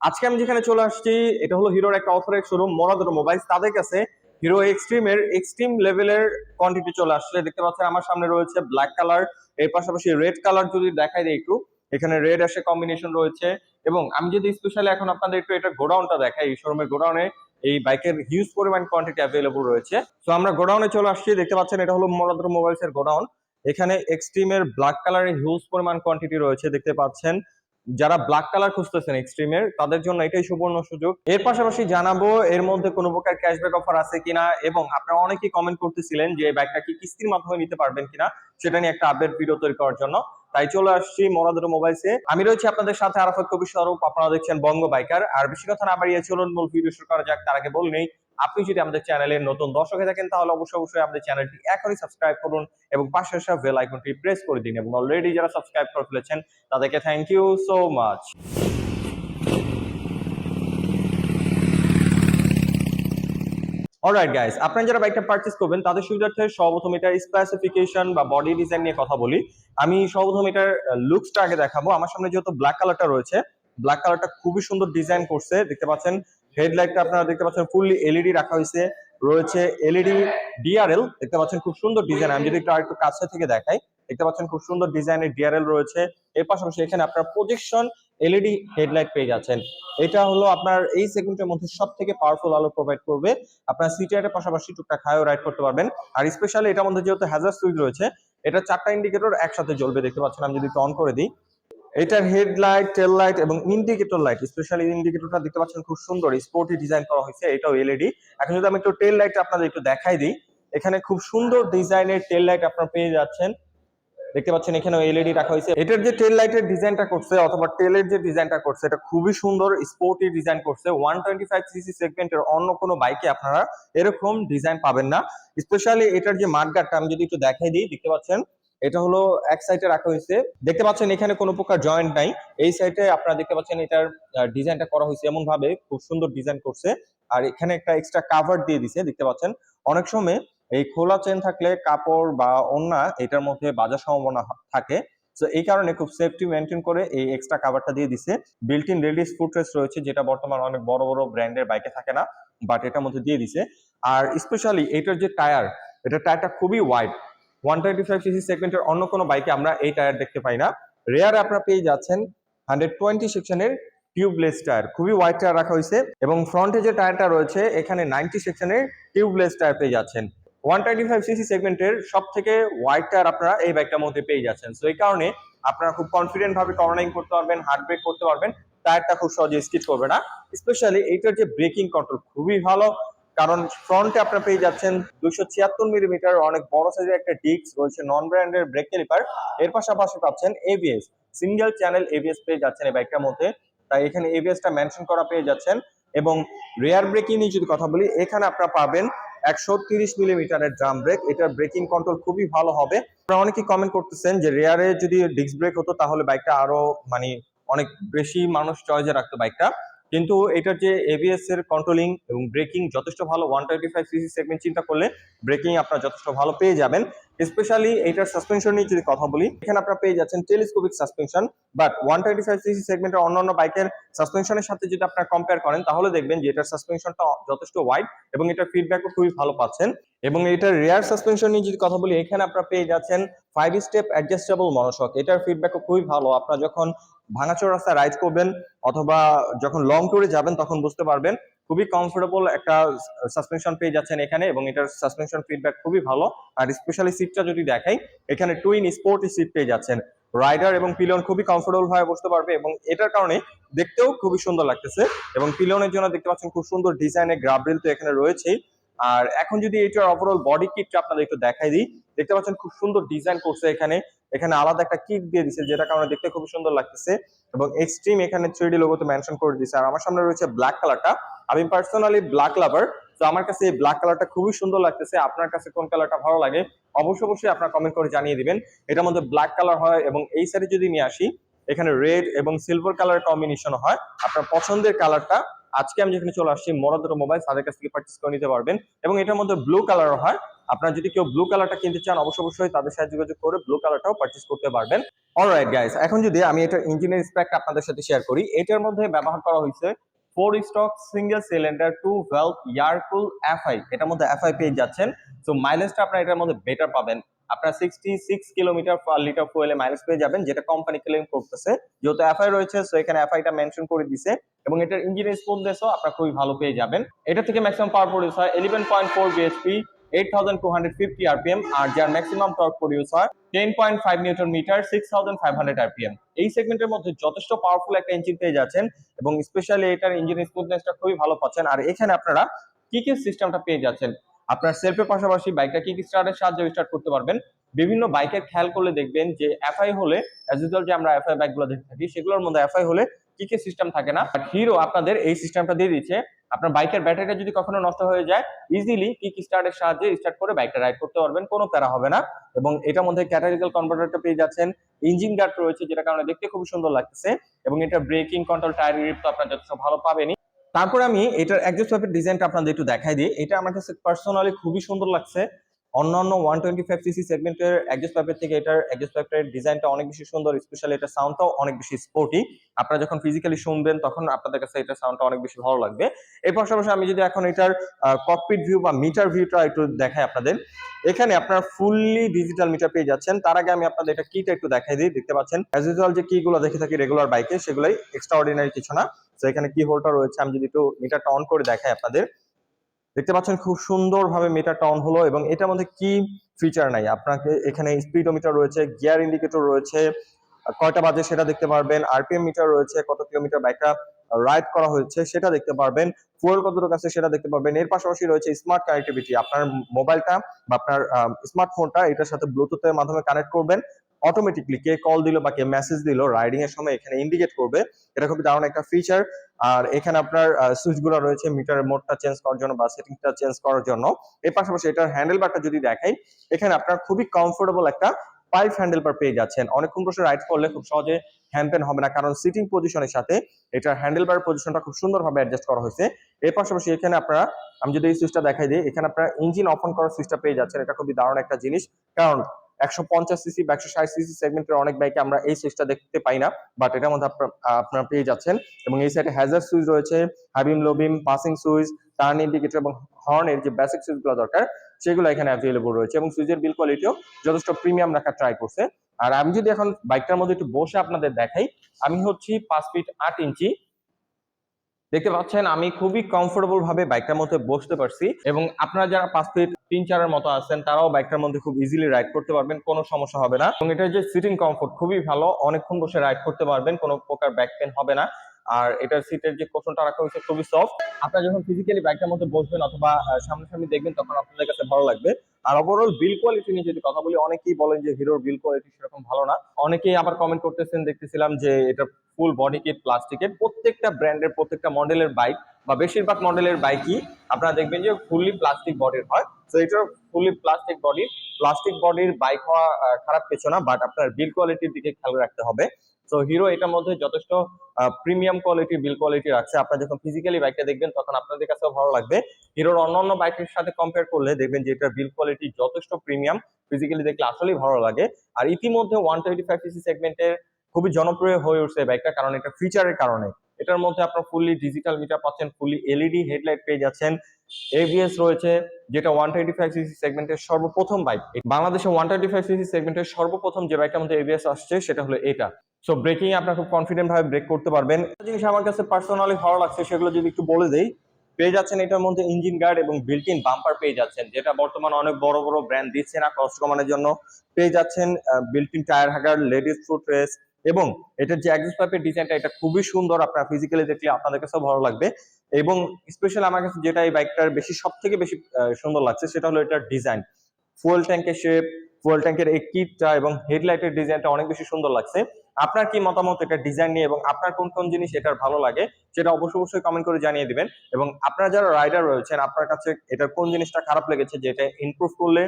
আজকে আমি যেখানে চলে আসছি এটা হলো হিরোর একটা অথরাইজড শোরুম মোরাদোটো মোবাইলস। তাদের কাছে হিরো এক্সট্রিমের এক্সট্রিম লেভেলের কোয়ান্টিটি চলে আসছে। দেখতে পাচ্ছেন আমার সামনে রয়েছে ব্ল্যাক কালার, এর পাশাপাশি রেড কালার যদি দেখাই দেয় একটু, এখানে রেড আসে কম্বিনেশন রয়েছে। এবং আমি যদি স্পেশালি এখন আপনাদের একটু এটা গোডাউনটা দেখাই, এই শোরুমের গোডাউনে এই বাইকের হিউজ পরিমাণ কোয়ান্টিটি অ্যাভেলেবল রয়েছে। তো আমরা গোডাউনে চলে আসছি, দেখতে পাচ্ছেন এটা হলো মোরাদোটো মোবাইলস এর গোডাউন। এখানে এক্সট্রিমের ব্ল্যাক কালারের হিউজ পরিমাণ কোয়ান্টিটি রয়েছে দেখতে পাচ্ছেন। যারা ব্ল্যাক কালার খুঁজতেছেন এক্সট্রিমের তাদের জন্য এটাই সুবর্ণ সুযোগ। এর পাশাপাশি জানাবো এর মধ্যে কোনো প্রকার ক্যাশব্যাক অফার আছে কিনা, এবং আপনারা অনেকেই কমেন্ট করতেছিলেন যে এই বাইকটা কি কিস্তির মাধ্যমে নিতে পারবেন কিনা, সেটা নিয়ে একটা আপডেট ভিডিও তৈরি করার জন্য তাই চলে আসছি মোরাদোটো মোবাইলসে। আমি রয়েছি আপনাদের সাথে আরাফাত কবির স্বরূপ, আপনারা দেখছেন বঙ্গ বাইকার। আর বেশি কথা না বাড়িয়ে চলুন মূল ভিডিও শুরু করা যাক। তার আগে বলে নেই, আপনি যদি আমাদের চ্যানেলের নতুন দর্শক হয়ে থাকেন তাহলে অবশ্যই আমাদের চ্যানেলটি এখনই সাবস্ক্রাইব করুন এবং পাশে আসা বেল আইকনটি প্রেস করে দিন। এবং অলরেডি যারা সাবস্ক্রাইব করে ফেলেছেন তাদেরকে thank you so much. Alright guys, আপনারা যারা বাইকটা পারচেজ করবেন তাদের সুবিধার্থে সর্বপ্রথম এটার স্পেসিফিকেশন বা বডি ডিজাইন নিয়ে কথা বলি। আমি সর্বপ্রথম এটার লুকসটা আগে দেখাবো। আমার সামনে যেহেতু ব্ল্যাক কালারটা রয়েছে, ব্ল্যাক কালারটা খুবই সুন্দর ডিজাইন করছে দেখতে পাচ্ছেন। হেডলাইটটা আপনারা দেখতে পাচ্ছেন ফুললি এলইডি রাখা হয়েছে, রয়েছে এলইডি ডিআরএল দেখতে পাচ্ছেন, খুব সুন্দর ডিজাইন। আমি যদি একটু আরেকটু কাছে থেকে দেখাই, দেখতে পাচ্ছেন খুব সুন্দর ডিজাইনের ডিআরএল রয়েছে। এর পাশাপাশি এখানে আপনার প্রজেকশন এলইডি হেডলাইট পেয়ে যাচ্ছেন। এটা হলো আপনার এই সেগমেন্টের মধ্যে সব থেকে পাওয়ারফুল আলো প্রোভাইড করবে। আপনার সিটিআর পাশাপাশি টুকটাক হাইও রাইড করতে পারবেন। আর স্পেশালি এটার মধ্যে যেহেতু হ্যাজার্ড সুইচ রয়েছে, এটা চারটা ইন্ডিকেটর একসাথে জ্বলবে দেখতে পাচ্ছেন। আমি যদি অন করে দিই, এটার হেডলাইট, টেল লাইট এবং ইন্ডিকেটর লাইট, স্পেশালি ইন্ডিকেটরটা দেখতে পাচ্ছেন খুব সুন্দর স্পোর্টি ডিজাইন করা হয়েছে, এটাও এলইডি। এখন যদি আমি একটু টেল লাইট আপনাদের একটু দেখাই দিই, এখানে খুব সুন্দর ডিজাইনের টেল লাইট আপনারা পেয়ে যাচ্ছেন দেখতে পাচ্ছেন। এখানে এলইডি রাখা হয়েছে। এটার যে টেল লাইটের ডিজাইনটা করছে অথবা টেলের যে ডিজাইনটা করছে, এটা খুবই সুন্দর স্পোর্টি ডিজাইন করছে। 125 সিসি সেগমেন্টের অন্য কোনো বাইকে আপনারা এরকম ডিজাইন পাবেন না। স্পেশালি এটার যে মাঠগার্ডটা আমি যদি একটু দেখাই দিই, দেখতে পাচ্ছেন এটা হলো এক সাইডে রাখা হয়েছে, দেখতে পাচ্ছেন এখানে কোনো প্রকার জয়েন্ট নাই। এই সাইডে আপনারা দেখতে পাচ্ছেন এটার ডিজাইনটা করা হয়েছে এমন ভাবে, খুব সুন্দর ডিজাইন করছে। আর এখানে একটা এক্সট্রা কাভার দিয়ে দিছে দেখতে পাচ্ছেন। অনেক সময় এই খোলা চেন থাকলে কাপড় বা ওড়না এটার মধ্যে বাজার সম্ভাবনা থাকে, তো এই কারণে খুব সেফটি মেনটেন করে এই এক্সট্রা কাভারটা দিয়ে দিছে। বিল্ট ইন রেডিয়াস ফুটরেস্ট রয়েছে, যেটা বর্তমানে অনেক বড় বড় ব্র্যান্ডের বাইকে থাকে না, বাট এটার মধ্যে দিয়ে দিছে। আর স্পেশালি এটার যে টায়ার, এটা টায়ারটা খুবই ওয়াইড। 125 সিসি সেগমেন্টের অন্য কোনো বাইকে আমরা এই টায়ার দেখতে পাই না। রেয়ারে আপনারা পেয়ে যাচ্ছেন 120 সেকশনের টিউবলেস টায়ার, খুবই ওয়াইড টায়ার রাখা হয়েছে। এবং ফ্রন্টে যে টায়ারটা রয়েছে এখানে 90 সেকশনের টিউবলেস টায়ার পেয়ে যাচ্ছেন। 125 সিসি সেগমেন্টের সব থেকে ওয়াইড টায়ার আপনারা এই বাইকটার মধ্যে পেয়ে যাচ্ছেন। তো এই কারণে আপনারা খুব কনফিডেন্ট ভাবে কর্নারিং করতে পারবেন, হার্ড ব্রেক করতে পারবেন, টায়ারটা খুব সহজে স্কিড করবে না। স্পেশালি এইটার যে ব্রেকিং কন্ট্রোল খুবই ভালো, কারণ ফ্রন্টে আপনারা পেয়ে যাচ্ছেন 276 মিলিমিটার অনেক বড় সাইজের একটা ডিস্ক রয়েছে, নন ব্র্যান্ডের ব্রেক ক্যালিপার। এর পাশাপাশি পাচ্ছেন এবিএস, সিঙ্গেল চ্যানেল এবিএস পেয়ে যাচ্ছেন এই বাইকটার মধ্যে, তাই এখানে এবিএসটা মেনশন করা পেয়ে যাচ্ছেন। এবং রেয়ার ব্রেকিং নিয়ে যদি কথা বলি, এখানে আপনারা পাবেন 130 মিলিমিটারের ড্রাম ব্রেক। এটার ব্রেকিং কন্ট্রোল খুবই ভালো হবে। আপনারা অনেকেই কমেন্ট করতেছেন যে রেয়ারে যদি ডিস্ক ব্রেক হতো তাহলে বাইকটা আরো মানে অনেক বেশি মানুষ চয়েসে রাখতো বাইকটা, কিন্তু এটার যে এবিএস এর কন্ট্রোলিং এবং ব্রেকিং যথেষ্ট ভালো। 125 সিসি সেগমেন্ট চিন্তা করলে ব্রেকিং আপনারা যথেষ্ট ভালো পেয়ে যাবেন। স্পেশালি এটার সাসপেনশন নিয়ে যদি কথা বলি, এখানে আপনারা পেয়ে যাচ্ছেন টেলিস্কোপিক সাসপেনশন। বাট 125 সিসি সেগমেন্টের অন্যান্য বাইকের সাসপেনশনের সাথে যদি আপনারা কম্পেয়ার করেন তাহলে দেখবেন যে এটার সাসপেনশনটা যথেষ্ট ওয়াইড এবং এটার ফিডব্যাকও খুবই ভালো পাচ্ছেন। এবং এটার রেয়ার সাসপেনশন নিয়ে যদি কথা বলি, এখানে আপনারা পেয়ে যাচ্ছেন 5 স্টেপ অ্যাডজাস্টেবল মনোশক। এটার ফিডব্যাকও খুবই ভালো। আপনারা যখন ভাঙাচোরা রাস্তায় রাইড করবেন অথবা যখন লং ট্যুরে যাবেন তখন বুঝতে পারবেন খুবই কমফোর্টেবল একটা সাসপেনশন পেয়ে যাচ্ছেন এখানে, এবং এটার সাসপেনশন ফিডব্যাক খুবই ভালো। আর স্পেশালি সিটটা যদি দেখাই, এখানে টুইন স্পোর্টি সিট পেয়ে যাচ্ছেন। রাইডার এবং পিলিয়ন খুবই কমফোর্টেবল ভাবে বসতে পারবে এবং এটার কারণে দেখতেও খুবই সুন্দর লাগতেছে। এবং পিলিয়নের জন্য দেখতে পাচ্ছেন খুব সুন্দর ডিজাইনের গ্রাবরিল তো এখানে রয়েছেই। আর এখন যদি এটার ওভারঅল বডি কিটটা আপনাদের একটু দেখাই দিই, দেখতে পাচ্ছেন খুব সুন্দর ডিজাইন করছে এখানে। এখানে আলাদা একটা কিট দিয়ে দিছে যেটা কারণে দেখতে খুব সুন্দর লাগতেছে, এবং এক্সট্রিম এখানে 3D লোগোতে মেনশন করে দিয়েছে। আর আমার সামনে রয়েছে ব্ল্যাক কালারটা। আমি পার্সোনালি ব্ল্যাক লাভার, তো আমার কাছে এই ব্ল্যাক কালারটা খুবই সুন্দর লাগতেছে। আপনার কাছে কোন কালারটা ভালো লাগে অবশ্যই আপনারা কমেন্ট করে জানিয়ে দিবেন। এটার মধ্যে ব্ল্যাক কালার হয় এবং এই সাইডে যদি নিয়ে আসি, এখানে রেড এবং সিলভার কালার কম্বিনেশন হয়। আপনার পছন্দের কালারটা আজকে আমি যেখানে চলে আসছি মোরাদ মোবাইল, তাদের কাছ থেকে পারচেস করে নিতে পারবেন। এবং এটার মধ্যে ব্লু কালার হয়, আপনারা যদি কেউ ব্লু কালারটা কিনতে চান অবশ্যই তাদের সাথে যোগাযোগ করে ব্লু কালারটাও পারচেস করতে পারবেন। অলরাইট গাইস, এখন যদি আমি এটার ইঞ্জিনের স্পেক আপনাদের সাথে শেয়ার করি, এটার মধ্যে ব্যবহার করা হয়েছে 4 stock single cylinder 2 valve air কুল এফআই। এটার মধ্যে এফআই পেয়ে যাচ্ছেন। সো মাইলেজটা আপনারা এটার মধ্যে বেটার পাবেন। আপনারা 66 কিলোমিটার পার লিটার ফুয়েলে মাইলেজ পেয়ে যাবেন, যেটা কোম্পানি ক্লেম করতেছে। যেহেতু এফআই রয়েছে সো এখানে এফআইটা মেনশন করে দিছে, এবং এটার ইঞ্জিনের স্মুথনেসও আপনারা খুবই ভালো পেয়ে যাবেন। এটা থেকে ম্যাক্সিমাম পাওয়ার প্রডিউস হয় 11.4 বিএইচপি, 8250 আরপিএম, আর যার ম্যাক্সিমাম টর্ক প্রডিউস হয় 10.5 নিউটন মিটার, 6500 আরপিএম। এই সেগমেন্টের মধ্যে যথেষ্ট পাওয়ারফুল একটা ইঞ্জিন পেয়ে যাচ্ছেন, এবং স্পেশালি এটার ইঞ্জিন স্মুথনেসটা খুবই ভালো পাচ্ছেন। আর এখানে আপনারা কি সিস্টেমটা পেয়ে যাচ্ছেন, আপনার সেলফের পাশাপাশি বাইকটা কি স্টার্টের সাহায্যে স্টার্ট করতে পারবেন। বিভিন্ন বাইকের খেয়াল করলে দেখবেন যে এফআই হলে অ্যাজ ইউজুয়াল যে আমরা এফআই বাইকগুলো দেখে থাকি সেগুলোর মধ্যে এফআই হলে কি সিস্টেম থাকে না, বাট হিরো আপনাদের এই সিস্টেমটা দিয়ে দিচ্ছে। আপনার বাইকের ব্যাটারিটা যদি কখনো নষ্ট হয়ে যায় ইজিলি কিক স্টার্টের সাহায্যে স্টার্ট করে বাইকটা রাইড করতে পারবেন, কোনো প্যারা হবে না। এবং এটার মধ্যে ক্যাটালিটিক্যাল কনভার্টারটা পেয়ে যাচ্ছেন, ইঞ্জিন গার্ড রয়েছে যেটা কারণে দেখতে খুব সুন্দর লাগতেছে, এবং এটা ব্রেকিং কন্ট্রোল, টায়ার গ্রিপ তো আপনারা যথেষ্ট ভালো পাবেনই। তারপরে আমি এটার এক্সজস্ট পাইপের ডিজাইনটা আপনাদের একটু দেখাই দিই। এটা আমার কাছে পার্সোনালি খুবই সুন্দর লাগছে। অন্যান্য 125 সিসি সেগমেন্টের এক্সজস্ট পাইপের থেকে এটার এক্সজস্ট পাইপের ডিজাইনটা অনেক বেশি সুন্দর, স্পেশালি এটা সাউন্ডটাও অনেক বেশি স্পোর্টি। আপনারা যখন ফিজিক্যালি শুনবেন তখন আপনাদের কাছে এটা সাউন্ডটা অনেক বেশি ভালো লাগবে। এর পাশাপাশি আমি যদি এখন এটার ককপিট ভিউ বা মিটার ভিউটা একটু দেখাই আপনাদের, এখানে আপনারা ফুললি ডিজিটাল মিটার পেয়ে যাচ্ছেন। তার আগে আমি আপনাদের এটা কিটা একটু দেখাই দিই। দেখতে পাচ্ছেন অ্যাজ ইউজুয়াল যে কি গুলো দেখে থাকি রেগুলার বাইকে সেগুলাই, এক্সট্রা অর্ডিনারি কিছু না। তো এখানে কি হোল্ডার রয়েছে, আমি যদি একটু মিটারটা অন করে দেখাই আপনাদের, দেখতে পাচ্ছেন খুব সুন্দরভাবে মিটারটা অন হলো। এবং এটার মধ্যে কি ফিচার নাই, আপনাকে এখানে স্পিডোমিটার রয়েছে, গিয়ার ইন্ডিকেটর রয়েছে, কয়টা বাজে সেটা দেখতে পারবেন, আরপিএম মিটার রয়েছে, কত কিলোমিটার বাইকটা রাইড করা হয়েছে সেটা দেখতে পারবেন, ফুয়েল কতটুকু আছে সেটা দেখতে পারবেন। এর পাশাপাশি রয়েছে স্মার্ট কানেক্টিভিটি, আপনার মোবাইলটা বা আপনার স্মার্টফোনটা এটার সাথে ব্লুটুথের মাধ্যমে কানেক্ট করবেন, অটোমেটিকলি কে কল দিল বা কে মেসেজ দিল রাইডিং এর সময় এখানে ইন্ডিকেট করবে। এটা খুবই দারুণ একটা ফিচার। আর এখানে আপনার সুইচগুলো রয়েছে মিটারের মোডটা চেঞ্জ করার জন্য বা সেটিংসটা চেঞ্জ করার জন্য। এর পাশাপাশি এটার হ্যান্ডেল বারটা যদি দেখাই, এখানে আপনার খুবই কমফোর্টেবল একটা পাইপ হ্যান্ডেল বার পেয়ে যাচ্ছেন। অনেকক্ষণ বসে রাইড করলে খুব সহজে হ্যান্ড পেন হবে না, কারণ সিটিং পজিশনের সাথে এটার হ্যান্ডেল বার পজিশনটা খুব সুন্দরভাবে অ্যাডজাস্ট করা হয়েছে। এর পাশাপাশি এখানে আপনারা, আমি যদি এই সুইচটা দেখাই দিই, এখানে আপনারা ইঞ্জিন অফ অন করার সুইচটা পেয়ে যাচ্ছেন। এটা খুবই দারুণ একটা জিনিস, কারণ 150 সিসি বা 160 সিসি সেগমেন্টের অনেক বাইকে আমরা এই সুইচটা দেখতে পাই না, বাট এটার মধ্যে আপনারা পেয়ে যাচ্ছেন। এবং এই সাইডে হ্যাজার্ড সুইচ রয়েছে, হাইবিম লোবিম, পাসিং সুইচ, টার্ন ইন্ডিকেটর এবং হর্নের যে বেসিক সুইচগুলো দরকার সেগুলো এখানে অ্যাভেলেবল রয়েছে। এবং সুইচের বিল কোয়ালিটিও যথেষ্ট প্রিমিয়াম রাখার ট্রাই করছে। আর আমি যদি এখন বাইকটার মধ্যে একটু বসে আপনাদের দেখাই, আমি হচ্ছি 5 ফিট 8 ইঞ্চি, দেখতে পাচ্ছেন আমি খুবই কমফোর্টেবল ভাবে বাইকটার মধ্যে বসতে পারছি। এবং আপনারা যারা 5 ফিট 3-4 মতো আছেন তারাও বাইকটার মধ্যে খুব ইজিলি রাইড করতে পারবেন, কোনো সমস্যা হবে না। এবং এটার যে সিটিং কমফোর্ট খুবই ভালো, অনেকক্ষণ বসে রাইড করতে পারবেন, কোনো প্রকার ব্যাক পেন হবে না। আর এটার সিটের যে কোশনটা রাখা হয়েছে খুবই সফট। আপনারা যখন ফিজিক্যালি বাইকটার মধ্যে বসবেন অথবা সামনাসামনি দেখবেন তখন আপনাদের কাছে ভালো লাগবে। আর ওভারঅল বিল কোয়ালিটি নিয়ে যদি কথা বলি, অনেকেই বলেন যে হিরোর বিল কোয়ালিটি সেরকম ভালো না। অনেকেই আবার কমেন্ট করতেছেন, দেখতেছিলাম যে এটা ফুল বডি কিট প্লাস্টিকের। প্রত্যেকটা ব্র্যান্ডের প্রত্যেকটা মডেলের বাইক বা বেশিরভাগ মডেলের বাইকই আপনারা দেখবেন যে ফুললি প্লাস্টিক বডির হয়। তো এটা ফুললি প্লাস্টিক বডির বাইক হওয়া খারাপ কিছু না, বাট আপনার বিল কোয়ালিটির দিকে খেয়াল রাখতে হবে। তো হিরো এটার মধ্যে যথেষ্ট প্রিমিয়াম কোয়ালিটি বিল কোয়ালিটি রাখছে। আপনারা যখন ফিজিক্যালি বাইকটা দেখবেন তখন আপনাদের কাছেও ভালো লাগবে। হিরোর অন্যান্য বাইকের সাথে কম্পেয়ার করলে দেখবেন যে এটার বিল কোয়ালিটি যথেষ্ট প্রিমিয়াম, ফিজিক্যালি দেখলে আসলেই ভালো লাগে। আর ইতিমধ্যে 125 সিসি সেগমেন্টের খুবই জনপ্রিয় হয়ে উঠছে বাইকটা, কারণ এটা ফিচারের কারণে। এটার মধ্যে আপনার ফুললি ডিজিটাল মিটার পাচ্ছেন, ফুললি এলইডি হেডলাইট পেয়ে যাচ্ছেন, এবিএস রয়েছে, যেটা 125 সিসি সেগমেন্টের সর্বপ্রথম বাইক। বাংলাদেশে 125 সিসি সেগমেন্টের সর্বপ্রথম যে বাইকটার মধ্যে এবিএস আসছে সেটা হলো এটা। সো ব্রেকিং এ আপনারা খুব কনফিডেন্ট ভাবে ব্রেক করতে পারবেন। একটা জিনিস আমার কাছে পার্সোনালি ভালো লাগছে সেগুলো যদি একটু বলে দেই, পেয়ে যাচ্ছেন এটার মধ্যে ইঞ্জিন গার্ড এবং বিল্ট ইন বাম্পার পেয়ে যাচ্ছেন, যেটা বর্তমানে অনেক বড় বড় ব্র্যান্ড দিচ্ছে না কস্ট কমানোর জন্য। পেয়ে যাচ্ছেন built in tyre Hager, ladies foot race, এবং এটার যে এক্সস্ট পাইপের ডিজাইনটা এটা খুবই সুন্দর, আপনারা ফিজিক্যালি দেখলে আপনাদের কাছেও ভালো লাগবে। এবং স্পেশাল আমার কাছে যেটা এই বাইকটার সব থেকে বেশি সুন্দর লাগছে সেটা হলো এটার ডিজাইন, ফুয়েল ট্যাঙ্কের শেপ, ফুয়েল ট্যাঙ্কের এই কিটটা এবং হেডলাইটের ডিজাইনটা অনেক বেশি সুন্দর লাগছে। আপনার কি মতামত এটা ডিজাইন নিয়ে, এবং আপনার কোন কোন জিনিস এটার ভালো লাগে সেটা অবশ্যই কমেন্ট করে জানিয়ে দিবেন। এবং আপনারা যারা রাইডার রয়েছেন আপনার কাছে এটার কোন জিনিসটা খারাপ লেগেছে যে এটা ইমপ্রুভ করলে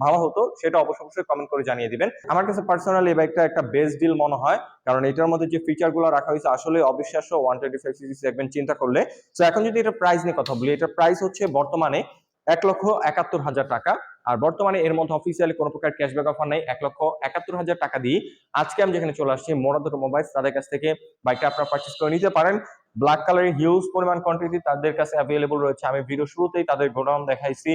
ভালো হতো সেটা অবশ্যই কমেন্ট করে জানিয়ে দিবেন। আমার কাছে পার্সোনালি এই বাইকটা একটা বেস্ট ডিল মনে হয়, কারণ এটার মধ্যে যে ফিচার গুলো রাখা হয়েছে আসলে অবিশ্বাস্য 125 সিসি সেগমেন্ট চিন্তা করলে। তো এখন যদি এটা প্রাইস নিয়ে কথা বলি, এটার প্রাইস হচ্ছে বর্তমানে 1,71,000 টাকা। আর বর্তমানে এর মধ্যে অফিসিয়ালি কোনো প্রকার ক্যাশব্যাক অফার নেই। 1,71,000 টাকা দিয়ে আজকে আমি যেখানে চলে আসছি মোরাদ অটোমোবাইলস, তাদের কাছ থেকে বাইকটা আপনারা পারচেস করে নিতে পারেন। ব্ল্যাক কালারের হিউজ পরিমাণ কোয়ান্টিটি তাদের কাছে অ্যাভেলেবল রয়েছে। আমি ভিডিও শুরুতেই তাদের গোডাউন দেখাইছি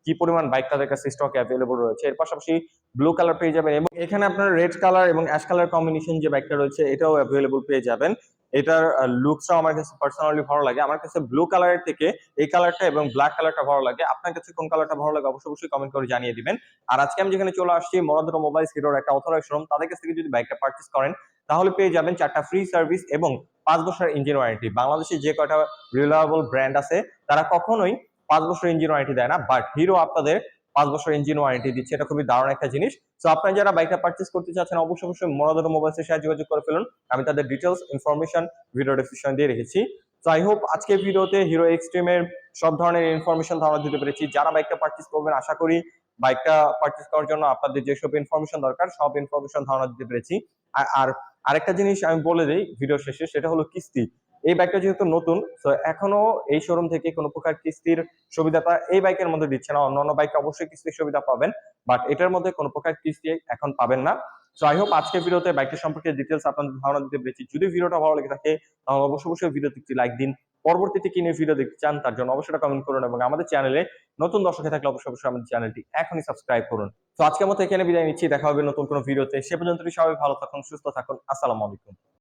কি পরিমাণ বাইক তাদের কাছে স্টকে অ্যাভেলেবল রয়েছে। এর পাশাপাশি ব্লু কালার পেয়ে যাবেন এবং এখানে আপনার রেড কালার এবং অ্যাশ কালার কম্বিনেশন যে বাইকটা রয়েছে এটাও অ্যাভেলেবল পেয়ে যাবেন। এটার লুকসটাও আমার কাছে পার্সোনালি ভালো লাগে। আমার কাছে ব্লু কালারের থেকে এই কালারটা এবং ব্ল্যাক কালারটা ভালো লাগে। আপনার কাছে কোন কালারটা ভালো লাগে অবশ্যই কমেন্ট করে জানিয়ে দিবেন। আর আজকে আমি যেখানে চলে আসছি মোরাদ অটোমোবাইলস হিরোর একটা অথরাইজড শোরুম, তাদের কাছ থেকে যদি বাইকটা পারচেস করেন তাহলে পেয়ে যাবেন 4টা ফ্রি সার্ভিস এবং 5 বছরের ইঞ্জিন ওয়ারেন্টি। বাংলাদেশে যে কয়টা রিলায়েবল ব্র্যান্ড আছে তারা কখনোই 5 বছর ইঞ্জিন ওয়ারেন্টি দেয় না, বাট হিরো আপনাদের 5 বছর ইঞ্জিন ওয়ারেন্টি দিচ্ছে। এটা খুবই দারুণ একটা জিনিস। তো আপনারা যারা বাইকটা পারচেস করতে চাচ্ছেন অবশ্যই মোরাদ অটোমোবাইলসের সাথে যোগাযোগ করে ফেলুন। আমি তাদের ডিটেলস ইনফরমেশন ভিডিও ডেসক্রিপশন দিয়ে রেখেছি। তো আই হোপ আজকের ভিডিওতে হিরো এক্সট্রিমের সব ধরনের ইনফরমেশন ধারণা দিতে পেরেছি। যারা বাইকটা পারচেস করবেন আশা করি বাইকটা পারচেস করার জন্য আপনাদের যেসব ইনফরমেশন দরকার সব ইনফরমেশন ধারণা দিতে পেরেছি। আর আরেকটা জিনিস আমি বলে দিই ভিডিও শেষে, সেটা হলো কিস্তি। এই বাইকটা যেহেতু নতুন, তো এখনো এই শোরুম থেকে কোনো প্রকার কিস্তির সুবিধাটা এই বাইকের মধ্যে দিচ্ছে না। অন্যান্য বাইকে অবশ্যই কিস্তির সুবিধা পাবেন, বাট এটার মধ্যে কোনো প্রকার কিস্তি এখন পাবেন না। সো আই হোপ আজকের ভিডিওতে বাইকটা সম্পর্কে ডিটেলস আপনাদের ধারণা দিতে পেরেছি। যদি ভিডিওটা ভালো লেগে থাকে তাহলে অবশ্যই ভিডিওতে একটি লাইক দিন। পরবর্তীতে কি নিয়ে ভিডিও দেখতে চান তার জন্য অবশ্যই কমেন্ট করুন এবং আমাদের চ্যানেলে নতুন দর্শক থাকলে অবশ্যই আমাদের চ্যানেলটি এখনই সাবস্ক্রাইব করুন। তো আজকের মতো এখানে বিদায় নিচ্ছি, দেখা হবে নতুন কোনো ভিডিওতে। সে পর্যন্ত সবাই ভালো থাকুন, সুস্থ থাকুন। আসসালামু আলাইকুম।